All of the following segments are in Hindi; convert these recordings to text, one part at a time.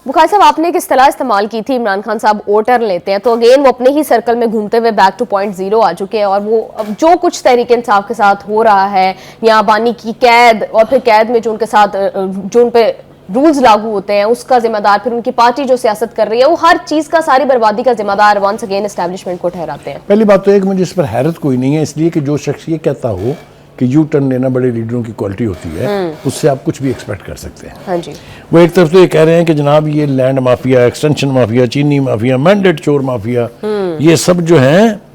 बुखारी साहब, आपने एक इस्तेलाह इस्तेमाल की थी, इमरान खान साहब ओ टर्न लेते हैं, तो अगेन वो अपने ही सर्कल में घूमते हुए बैक टू पॉइंट जीरो आ चुके हैं। और वो अब जो कुछ तहरीक इंसाफ के साथ हो रहा है, या बानी की कैद और फिर कैद में जो उनके साथ जो उन पे रूल्स लागू होते हैं उसका जिम्मेदार, फिर उनकी पार्टी जो सियासत कर रही है, वो हर चीज का, सारी बर्बादी का जिम्मेदार वंस अगेन एस्टैब्लिशमेंट को ठहराते हैं। पहली बात तो एक, मुझे इस पर हैरत कोई नहीं है, इसलिए कि जो शख्स ये कहता हो कि यू टर्न लेना बड़े लीडरों की क्वालिटी होती है, उससे आप कुछ भी एक्सपेक्ट कर सकते हैं। हाँ जी। वो एक तरफ तो ये कह रहे हैं कि जनाब ये लैंड माफिया, एक्सटेंशन माफिया, चीनी माफिया, मैंडेट चोर माफिया, ये सब जो हैं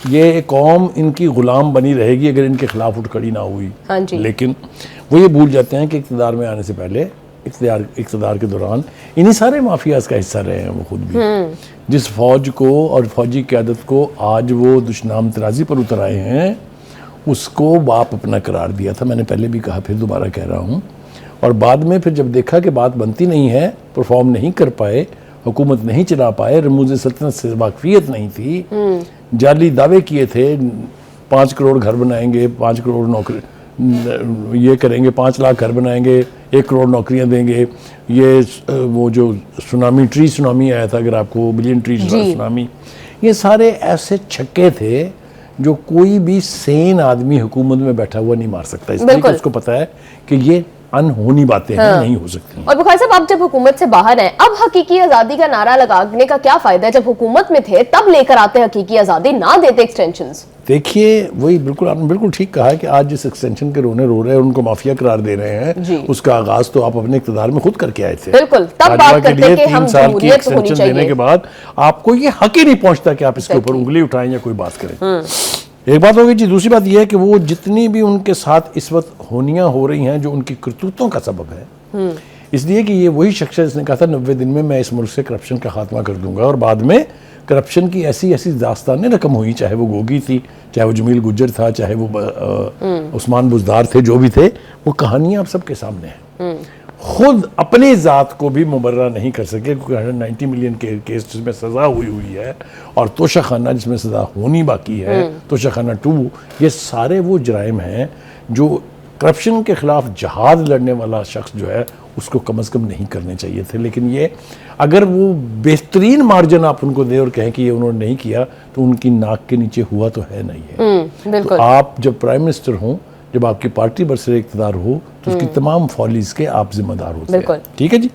ये कौम इनकी गुलाम बनी रहेगी अगर इनके खिलाफ उठ खड़ी ना हुई। हाँ जी। लेकिन वो ये भूल जाते हैं कि इक़्तिदार में आने से पहले, इक़्तिदार के दौरान इन्हीं सारे माफियाज का हिस्सा रहे हैं वो खुद भी। जिस फौज को और फौजी क़यादत को आज वो दुश्मन तराजी पर उतर आए हैं, उसको बाप अपना करार दिया था। मैंने पहले भी कहा, फिर दोबारा कह रहा हूँ। और बाद में फिर जब देखा कि बात बनती नहीं है, परफॉर्म नहीं कर पाए, हुकूमत नहीं चला पाए, रमूज़ सल्तनत से वाकफियत नहीं थी, जाली दावे किए थे 5 करोड़ घर बनाएंगे, 5 करोड़ नौकरी ये करेंगे, 5 लाख घर बनाएंगे, 1 करोड़ नौकरियां देंगे, ये वो जो सुनामी आया था, अगर आपको बिलियन ट्री सुनामी, ये सारे ऐसे छक्के थे जो कोई भी सेन आदमी हुकूमत में बैठा हुआ नहीं मार सकता। इसलिए कि उसको पता है कि ये अनहोनी बातें हैं, नहीं हो सकती। और बुखारी साहब, आप जब हुकूमत से बाहर हैं, अब हकीकी आजादी का नारा लगाने का क्या फायदा है? जब हुकूमत में थे तब लेकर आते हकीकी आजादी, ना देते एक्सटेंशंस। देखिए, वही बिल्कुल आपने बिल्कुल ठीक कहा कि आज जिस एक्सटेंशन के रोने रो रहे हैं, उनको माफिया करार दे रहे हैं, उसका आगाज तो आप अपने इक़्तिदार में खुद करके आए थे। बिल्कुल, तब बात करते हैं कि हम 3 साल की एक्सटेंशन देने के बाद आपको ये हक ही नहीं पहुंचता कि आप इसके ऊपर उंगली उठाएं या कोई बात करें। एक बात हो गई जी। दूसरी बात यह है कि वो जितनी भी उनके साथ इस वक्त होनियां हो रही हैं, जो उनकी करतूतों का सबब है, इसलिए कि ये वही शख्स है जिसने कहा था 90 दिन में मैं इस मुल्क से करप्शन का खात्मा कर दूंगा, और बाद में करप्शन की ऐसी ऐसी दास्तानें रकम हुई, चाहे वो गोगी थी, चाहे वो जमील गुज्जर था, चाहे वो उस्मान बुज़दार थे, जो भी थे, वो कहानियां आप सबके सामने हैं। खुद अपने ज़ात को भी मुबर्रा नहीं कर सके, क्योंकि 190 मिलियन के केस जिसमें सज़ा हुई है, और तोशाखाना जिसमें सज़ा होनी बाकी है, तोशाखाना 2, ये सारे वो जराइम हैं जो करप्शन के ख़िलाफ़ जहाद लड़ने वाला शख्स जो है उसको कम अज़ कम नहीं करने चाहिए थे। लेकिन ये अगर वो बेहतरीन मार्जिन आप उनको दें और कहें कि ये उन्होंने नहीं किया, तो उनकी नाक के नीचे हुआ तो है नहीं है। तो आप जब प्राइम मिनिस्टर हों, जब आपकी पार्टी बरसरे इक़्तिदार हो, तो उसकी तमाम फॉलीज के आप जिम्मेदार होते हैं। ठीक है जी।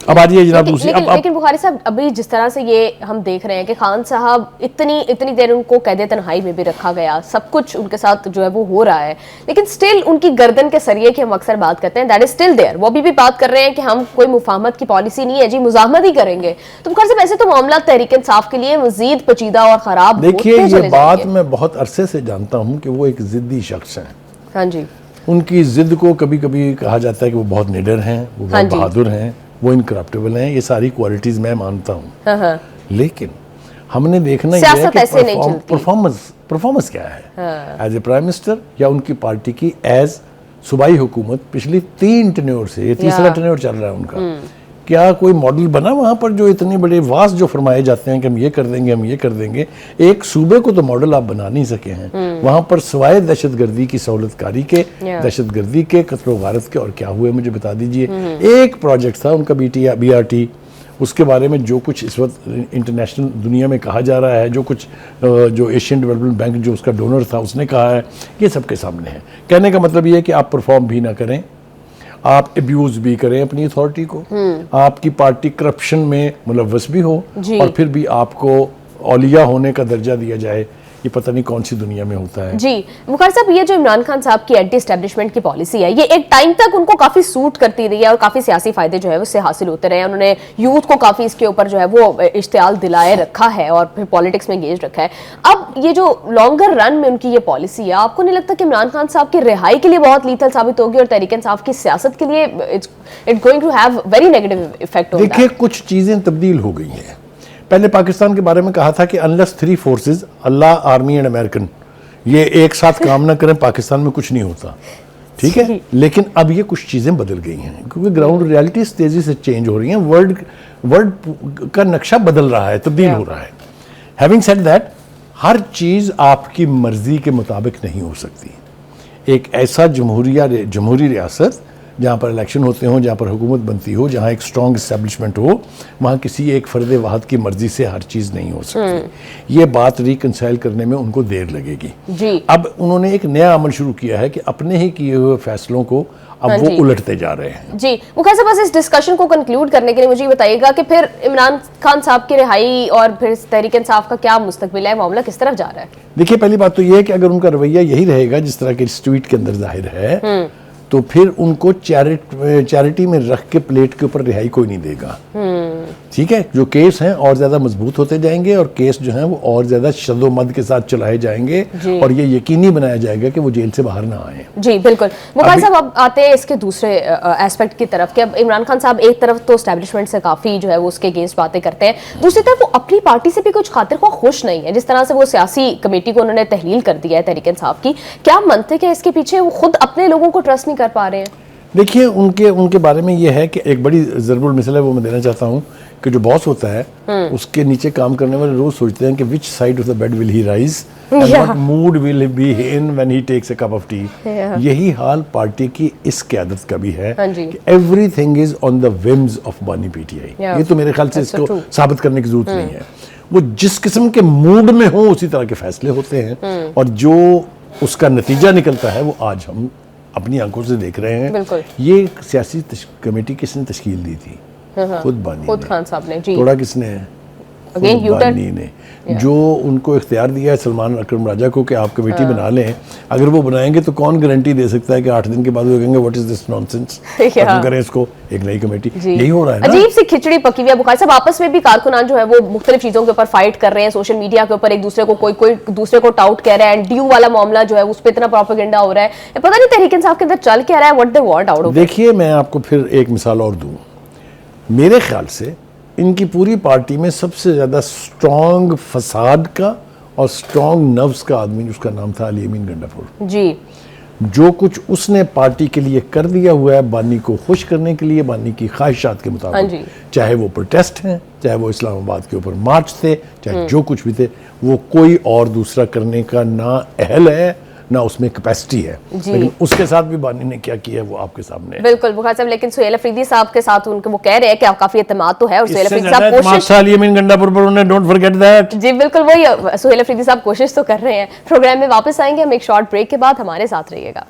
अब आ जाइए जनाब दूसरी। लेकिन बुखारी साहब, अभी जिस तरह से ये हम देख रहे हैं कि खान साहब इतनी देर उनको कैद तन्हाई में भी रखा गया, सब कुछ उनके साथ जो है वो हो रहा है, लेकिन स्टिल उनकी गर्दन के सरिये की हम अक्सर बात करते हैं, दैट इज स्टिल देयर। वो अभी भी बात कर रहे हैं कि हम कोई मुफाहमत की पॉलिसी नहीं है जी, मुजाहमत ही करेंगे। तो बुखारी साहब, ऐसे तो मामला तहरीक इंसाफ के लिए मजीद पेचीदा और खराब। देखिए, ये बात मैं बहुत अरसे से जानता हूँ कि वो एक जिद्दी शख्स है। हाँ जी। उनकी जिद को कभी कभी कहा जाता है कि वो बहुत निडर हैं, वो बहुत बहादुर हैं, वो इनकरप्टेबल हैं, ये सारी क्वालिटीज मैं मानता हूँ। लेकिन हमने देखना यह है कि परफॉर्मेंस क्या है एज ए प्राइम मिनिस्टर या उनकी पार्टी की एज सूबाई हुकूमत। पिछली 3 टेन्योर से ये तीसरा टेन्योर चल रहा है उनका। क्या कोई मॉडल बना वहाँ पर, जो इतने बड़े वास्ट जो फरमाए जाते हैं कि हम ये कर देंगे, हम ये कर देंगे? एक सूबे को तो मॉडल आप बना नहीं सके हैं। वहाँ पर सवाए दहशतगर्दी की सहूलतकारी के, दहशतगर्दी के, कत्ल व गारत के, और क्या हुए मुझे बता दीजिए। एक प्रोजेक्ट था उनका BRT, उसके बारे में जो कुछ इस वक्त इंटरनेशनल दुनिया में कहा जा रहा है, जो कुछ जो एशियन डेवलपमेंट बैंक जो उसका डोनर था उसने कहा है, ये सबके सामने है। कहने का मतलब ये है कि आप परफॉर्म भी ना करें, आप अब्यूज भी करें अपनी अथॉरिटी को, आपकी पार्टी करप्शन में मुलव्वस भी हो, और फिर भी आपको औलिया होने का दर्जा दिया जाए, ये पता नहीं कौन सी दुनिया में होता है। जी बुखारी साहब, ये जो इमरान खान साहब की एंटी एस्टेब्लिशमेंट की पॉलिसी है, ये एक टाइम तक उनको काफी सूट करती रही है और काफी सियासी फायदे जो है उससे हासिल होते रहे। उन्होंने यूथ को काफी इसके ऊपर जो है वो इश्तियाल दिलाए रखा है और फिर पॉलिटिक्स में एंगेज रखा है। अब ये जो लॉन्गर रन में उनकी ये पॉलिसी है, आपको नहीं लगता कि इमरान खान साहब की रिहाई के लिए बहुत लीथल साबित होगी और तहरीक इंसाफ की सियासत के लिए it's going to have very negative effect? देखिए, कुछ चीजें तब्दील हो गई हैं। पहले पाकिस्तान के बारे में कहा था कि unless 3 forces, Allah, army and American, ये एक साथ काम ना करें, पाकिस्तान में कुछ नहीं होता। ठीक है, लेकिन अब ये कुछ चीज़ें बदल गई हैं, क्योंकि ग्राउंड रियलिटीज तेज़ी से चेंज हो रही हैं। वर्ल्ड का नक्शा बदल रहा है, तब्दील हो रहा है। हैविंग सेड दैट, हर चीज़ आपकी मर्जी के मुताबिक नहीं हो सकती। एक ऐसा जमहूरी रियासत जहाँ पर इलेक्शन होते हों, जहाँ पर हुकूमत बनती हो, जहाँ एक स्ट्रॉन्ग इस्टेब्लिशमेंट हो, वहाँ किसी एक फ़र्द वाहद की मर्जी से हर चीज़ नहीं हो सकती। ये बात रिकंसाइल करने में उनको देर लगेगी। जी। अब उन्होंने एक नया अमल शुरू किया है कि अपने ही किए हुए फैसलों को अब वो उलटते जा रहे हैं। जी, मुखर साहब, बस इस डिस्कशन को कंक्लूड करने के लिए मुझे ये बताइएगा कि फिर इमरान खान साहब की रिहाई और फिर तहरीक इंसाफ का क्या मुस्तकबिल है, मामला किस तरफ जा रहा है? देखिए, पहली बात तो ये है कि अगर उनका रवैया यही रहेगा जिस तरह के इस ट्वीट के अंदर जाहिर है, तो फिर उनको चैरिटी में रख के प्लेट के ऊपर रिहाई कोई नहीं देगा। ठीक है, जो केस हैं और ज्यादा मजबूत होते जाएंगे और केस जो हैं वो और ज्यादा शदोमद के साथ चलाए जाएंगे और ये यकीनी बनाया जाएगा कि वो जेल से बाहर ना आए। जी बिल्कुल। मुखर साहब, अब आते हैं इसके दूसरे एस्पेक्ट की तरफ कि अब इमरान खान साहब एक तरफ तो एस्टेब्लिशमेंट से काफी जो है वो उसके अगेंस्ट बातें करते हैं, दूसरी तरफ वो अपनी पार्टी से भी कुछ खातिर को खुश नहीं है। जिस तरह से वो सियासी कमेटी को उन्होंने तहलील कर दिया है तहरीक इंसाफ की, क्या मंतक है इसके पीछे? वो खुद अपने लोगों को ट्रस्ट नहीं कर पा रहे हैं। देखिए, उनके बारे में ये है कि एक बड़ी ज़रूर मिसाल है वो मैं देना चाहता हूँ कि जो बॉस होता है उसके नीचे काम करने वाले रोज सोचते हैं कि which side of the bed will he rise and what mood will be in when he takes a cup of tea. यही हाल पार्टी की इस क़यादत का भी है कि everything is on the whims of बानी पीटीआई। ये तो मेरे ख्याल से इसको साबित करने की जरूरत नहीं है। वो जिस किस्म के मूड में हो उसी तरह के फैसले होते हैं और जो उसका नतीजा निकलता है वो आज हम अपनी आंखों से देख रहे हैं। ये सियासी कमेटी किसने तश्कील दी थी? खुद बानी, खुद खान साहब ने। जी। थोड़ा किसने? बानी ने। जो उनको इख्तियार दिया है सलमान अकरम राजा को कि आप कमेटी बना लें, अगर वो बनाएंगे तो कौन गारंटी दे सकता है कि 8 दिन के बाद वो कहेंगे व्हाट इज दिस नॉनसेंस, खत्म करें इसको, एक नई कमेटी। यही हो रहा है ना। अजीब सी खिचड़ी पकी हुई है। बुखारी साहब, आपस में भी कारकुनान जो है वो मुख्तलिफ चीजों के ऊपर फाइट कर रहे हैं, सोशल मीडिया के ऊपर एक दूसरे को कोई दूसरे को टाउट कह रहा है, ड्यू वाला मामला जो है उस पर इतना प्रोपेगेंडा हो रहा है, पता नहीं तहरीक इंसाफ के अंदर चल क्या रहा है, what they want out of. देखिए, मैं आपको फिर एक मिसाल और दूं। मेरे ख्याल से इनकी पूरी पार्टी में सबसे ज्यादा स्ट्रॉन्ग फसाद का और स्ट्रॉन्ग नफ्स का आदमी उसका नाम था अली अमीन गंडापुर जी। जो कुछ उसने पार्टी के लिए कर दिया हुआ है बानी को खुश करने के लिए, बानी की ख्वाहिशात के मुताबिक, चाहे वो प्रोटेस्ट हैं, चाहे वो इस्लामाबाद के ऊपर मार्च थे, चाहे जो कुछ भी थे, वो कोई और दूसरा करने का ना अहल है ना उसमें कैपेसिटी है। लेकिन उसके साथ भी बानी ने क्या किया है वो आपके सामने है। बिल्कुल बुखारी साहब, लेकिन सुहेल अफरीदी साहब के साथ उनके वो कह रहे हैं कि आप काफी एतमाद तो है और सुहेल अफरीदी साहब कोशिश गंडापुर पर उन्होंने, डोंट फॉरगेट दैट। जी बिल्कुल, वही सुहेल अफरीदी साहब कोशिश तो कर रहे हैं। प्रोग्राम में वापस आएंगे हम एक शॉर्ट ब्रेक के बाद, हमारे साथ रहिएगा।